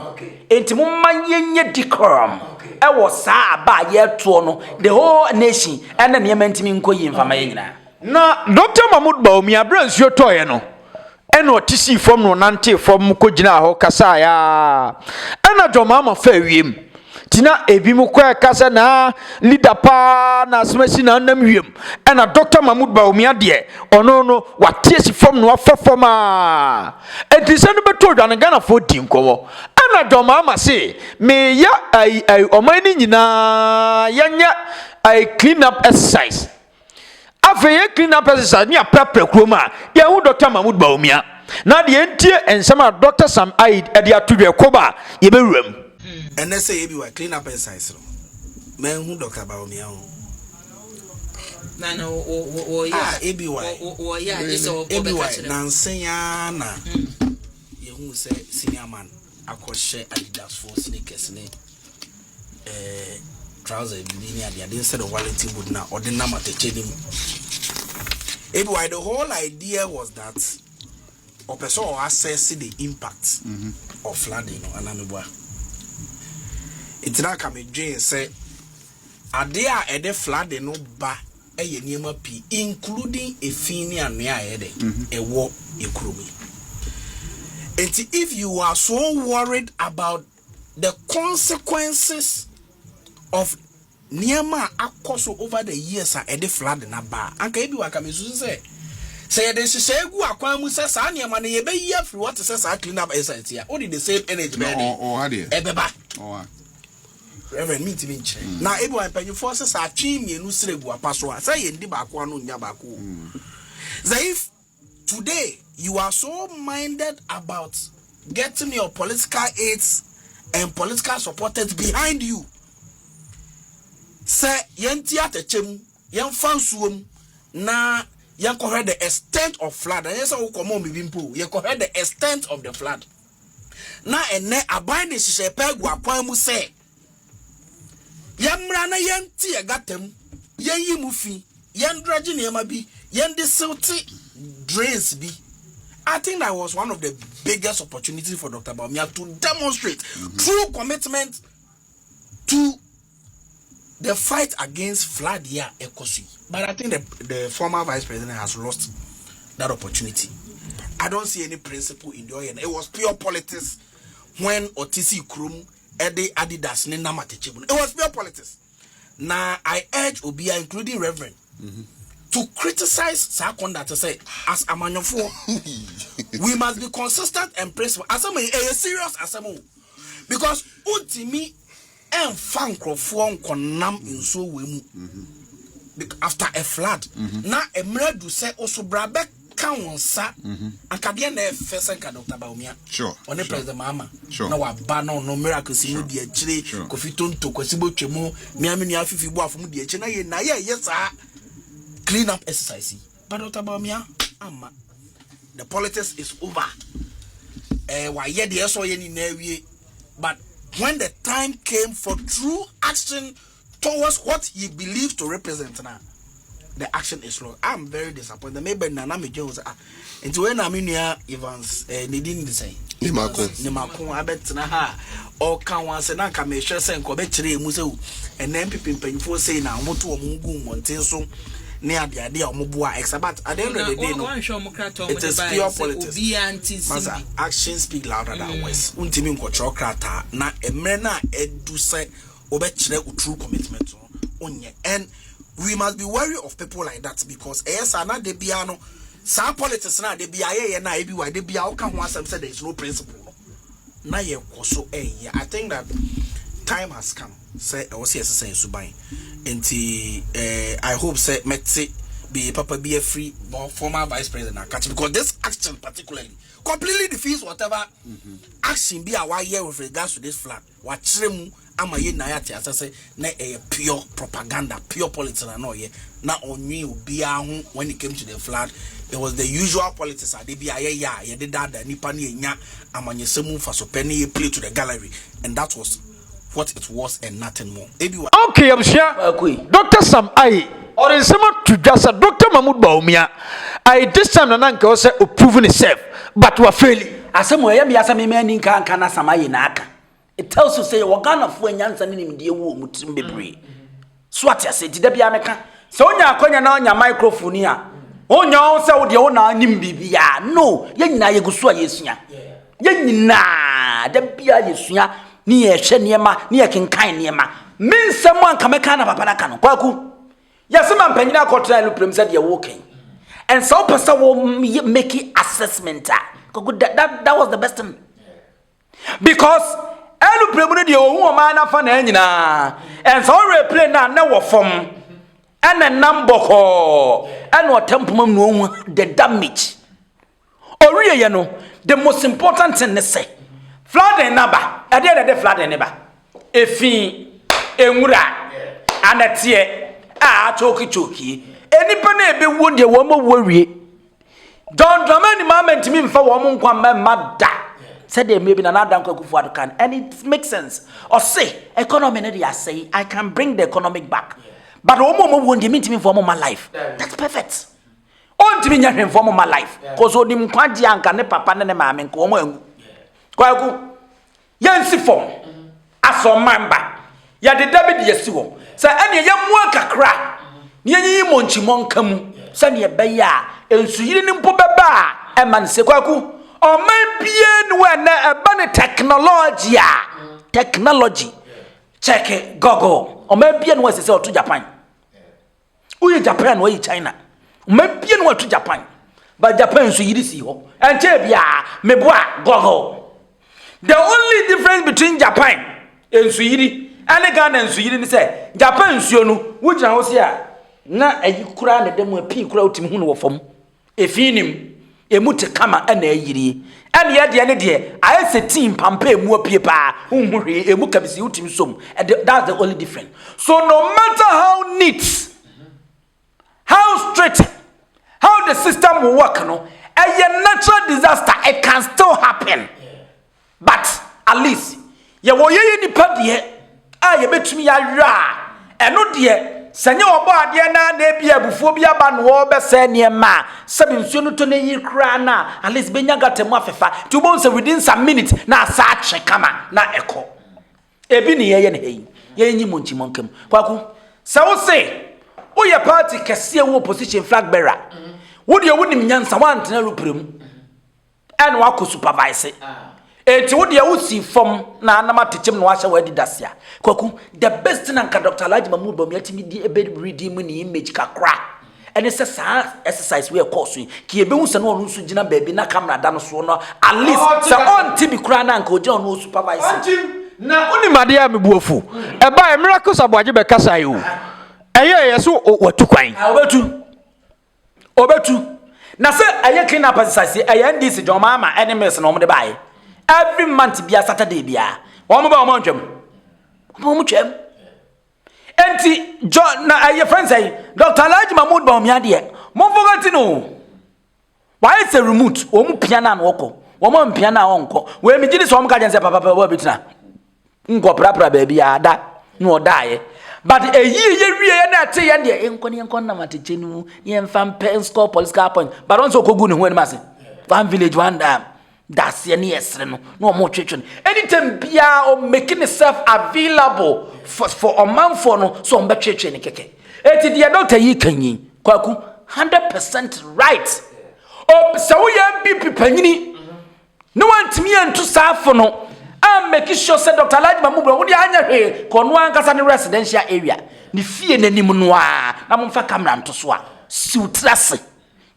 enti mo manyenye decorum e wo sa aba ye to no the whole nation and na ntimi nkoyi mfa ma ye nyina na Dr. Mahmoud Bawumia bransuo toye no eno otisi fom no nante fom ko gina ho kasa ya ena domama fa wiem tina ebi mu kwa kasa na leader pa na smasi na nam wiem ena Dr. Mahmoud Bawumia de ono no watiesi fom no afofoma etise no beto dwan Ghana fo dinkowo ena domama se me ya ai omani nyina yanya ai clean up exercise afeye clean up exercise ni aprapra kroma ya hu Dr. Mahmoud Bawumia na de entie ensema Dr. Sam Aid e de atudwe koba ye bewuram NSA ebi wa clean up exercise no men hu Dr. Bawumia ho na o ya ebi wa nansenya na ye hu se senior man akoshe Adidas for sneakers ne trousers ni ade instead of wallet boot na ordinary matechedi mu ebi why the whole idea was that or person or assess the impact of flooding no anamebua It's not coming Jane say Adea ede flood no ba eye niema pi including a fini and mea ede a war ekrumi. And if you are so worried about the consequences of niema akoso over the years a ede flood na ba anka ebi waka mesu say the shegu akwan mu say sa niema na ye be ye free what say sa clean up essence ya only the same energy be ebeba Reverend meet me nche na ebi wan panyu forces a twi mienu sregu apaso a say ye ndi ba ko anu nya ba ko if today you are so minded about getting your political aids and political supporters behind you say yenti atechem yen fansuom na yen ko the extent of flood and yes we come me bimpo yen ko the extent of the flood na ene aban de hye pegu akwan mu say yamra na yenti agatem yen yimu fi yen drage niema bi yen de silty drains bi. I think that was one of the biggest opportunities for Dr. Bawumia to demonstrate true commitment to the fight against flood here Ekosi. But I think the former vice president has lost that opportunity. I don't see any principle in the oil. It was pure politics when Otisi Krum Ede Adidas Ninamatechibun. It was pure politics. Now I urge Obia, including Reverend, to criticize Sakonda to say, as a manufo, we must be consistent and principled. As a serious as a move. Because ultimately, and Fankrophone konam in so we after a flood. Now a murder say also brabe kansa and Kadian first and Dr. Bawumia. Sure. On the president Mama. Sure. No abano no miracles in the chile, Kofiton to Kosibo Chemo, Miami Afifi Boa from the China. Yes, sir. Clean up exercise. But Dr. Bawumia, the politics is over. Why yet the SOY in Navy, but when the time came for true action towards what he believes to represent now, the action is slow. I'm very disappointed. Maybe Nana Jones into when I'm in here, Evans, needing the same. Nimako, I bet Naha, or can once and I can make sure Sen Kobetri Museo, and NPP painful say now, Motu Mungu Monteso. Near the idea of Mubua exabat at the end of the day, it is pure politics. Master, actions speak louder than words. Untimin Kochokrata, na emena edu say obechere true commitment. And we must be wary of people like that because na de biano, some politics na de biaye na ebi wa de bia oka ho asem say there is no principle. Na ye koso I think that time has come. Say say subai. I hope say Metsi be Papa be a free former vice president because this action particularly completely defeats whatever action be our year with regards to this flag. What tremu amaye na yati as I say na a pure propaganda, pure politics na ye na onyi obi ahu when it came to the flag. It was the usual politics. They be ye did that nipa ni enya amanye semu for so penny play to the gallery, and that was what it was and nothing more. Okay, I'm sure. Dr. Sam I or in some to just a Dr. Mahmoud Bawumia. I this time and uncle said proven itself, but we're failing. As some way, as a man in Kana Samayi Naka. It tells you say we're gonna find Yansan in the womb to be brave. Swat ya said, Debbie America. So ya konya na your microphone here. Oh, no, so the owner Nimbia. No, Yenna Yagusua Yesia. Yenna, the Bia Yesia. Near Sheniema, near King Kainema. Means someone come a can of a panacano. Kwaku. Yes, some penina cotter Luprim said you're walking. And so person will make it assessment. That was the best thing. Because Eluprim the old man of an engine. And so replay now never from and a number call and what temple the damage. Or really, you know, the most important thing they say. Flood and naba, I did a flood and neba. Efi, Emura, and a tear, choky. Any penny be wounded, woman worry. Don't drum any moment to me for woman come mad. Said there may be another uncle for the can, and it makes sense. Or say, economy, I say, I can bring the economic back. But woman won't meet me for my life. That's perfect. On to me for my life. Because Odim Quantian can never papa and mamma and Kwaku Yansi form as a member. ya de David yesiwo sa ene ye mu kakra ne yi monchimon kamu sa ne be ya ensuyiri ni mpo beba e man se kwaku o man bie no na eba ne technology check Google o man bie no se to Japan uye Japan wo yi China o man bie no to Japan but Japan ensuyiri si ho enche bia meboa Google. The only difference between Japan and Sweden and Ghana and Sweden is say Japan Sionu, which I was here. Na a Ukraine and them will pink crowd him who from a finim, a mutakama and a yiri. And yet the other day, I say team pampe more people whom a mukabisi utim sum, and that's the only difference. So no matter how neat, how straight, how the system will work, no, a natural disaster, it can still happen. But at least ye wo ye ni padie a ye betumi ya ra eno de sanye obo ade na bia abufuo bia ba no wo be se ne ma sabi nsuo no to na yi kra na at least benya gatemu afefa to bon say within some minutes na sa atwe kama na eko ebi ni ye ne hei ye nyi monchi monkam kwaku se wo se wo ye party kese wo opposition flag bearer wo de wo nim nyansa wan tena ruprem en wa ko supervise enti wo de wusi fom na anama techem no ahye wadi dasia kwaku the best thing anka Dr. Alhaji Mahmood Bawumia timi di ebe redeem ni image kakra ene se sa exercise we course ki ebe hu se no nsu gina baabi na camera da no so no at least se on tibi kra na anka ogina no supervise na oni made a mebuofu eba miracles Aboagye be kasa yi o eye yeso watu kwan obetu na se eye clean up exercise eye ndisi John Mama enemies no mo de bae every month bia Saturday bia won ba won twem enti John na aye friends say Dr. Alhaji Mahmood Bawumia de mo forget no why say remote o mu piano na woko wo mo piano na wonko we mi gidi so mo ka jense papa wo bitina ngo prapra ba bia da no dae but ye wie na te ye de enko na matechenu ye mfam pen score political point but once okogu ne ho ani mase one village one dam that's any esre no more twetwe anytime bia o making itself available for a man for no so on betwetwe ne keke eti the doctor yi kanyi kwaku 100% right o so we NPP panyini no antimi antu safo no am make sure say Dr. Alhaji Mahmood wo de anya hwe kono ankasa ne residential area ni fie nanim no a na mo fa camera nto so a siutrase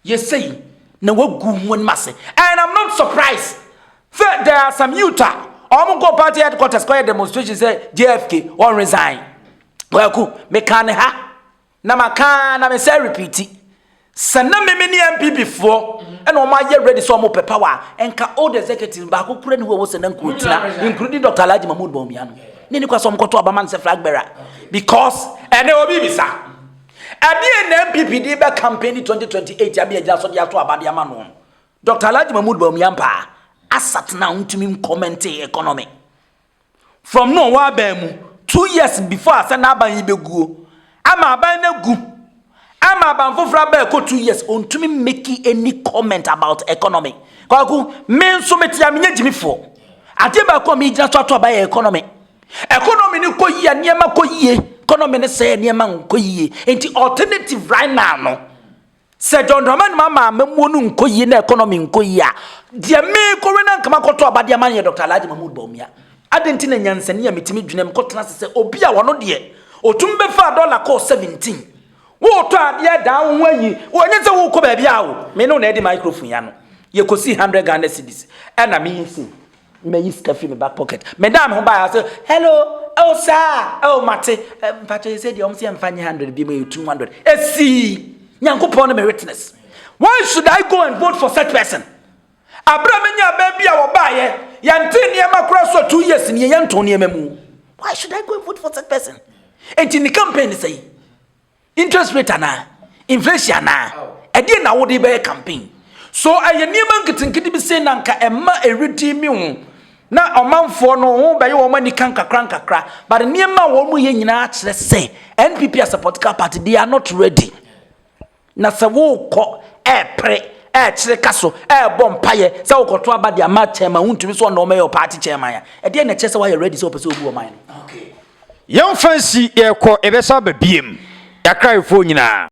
yesei na wagu won mase and I'm not surprised that there are some Utah go party headquarters call demonstration say JFK or resign well me kan ha na maka na me say repeat sana me ni MPP for and o ma ye ready so mo power enka old executive ba ko kura ni wo se na nkurutina including Dr. Alhaji Mahmood Bawumia no ni kwa so mo koto abaman se flag bearer because ene obi bisa Abi na NPP di be campaign 2028 abi agya so dia to abade ama no Dr. Alhaji Mahmood Bawumia mpa asat na untumi comment economy from no wa ba mu 2 years before asa na aban yi beguo ama aban na gu ama aban fofra ba ko 2 years untumi make any comment about economy kwaku me so metia me nyagimi fo ade ba ko me gyina to ba economy ni ko yi aniema ko yie economy ne say aniema ko yie enti alternative right now no se John Dramani mama memu nu nko yie na economy nko yie a de me ko we na nkama koto abade ama ye Dr. Alhaji Mahmood Bawumia adenti na nyansani ya metimi dwunem ko tena se obi a wono de otumbe fa dollar ko 17 wo to ade da wo ayi wonye se wo ko ba bia wo me no na edi microphone ya no ye ko see 100 Ghana cedis na me yin me use cafe me back pocket madam ho ba say hello oh sir oh mate mpacho you said you say am fanye 100 bi me 200 esi nyankopon na me witness why should I go and vote for such person abramenya ba bia wo ba ye yante niema kura so 2 years ni yanto niema mu why should I go and vote for such person enti ni campaign say interest rate na inflation na edi na wo de be campaign so aye niema nkitinkiti bi say na nka emma eredi mi hu na omanfo no ho baye wo mani kan kakra but niema wo mu ye nyina akire say NPP as a political party they are not ready na se wo ko pre chire kaso bompaye se wo koto abade ama chairman huntumi so no mayor party chairman ya e de na chese wa ready so pese obu o man okay Young fancy, ye call Ebesa Babiem, Yakai Fonina.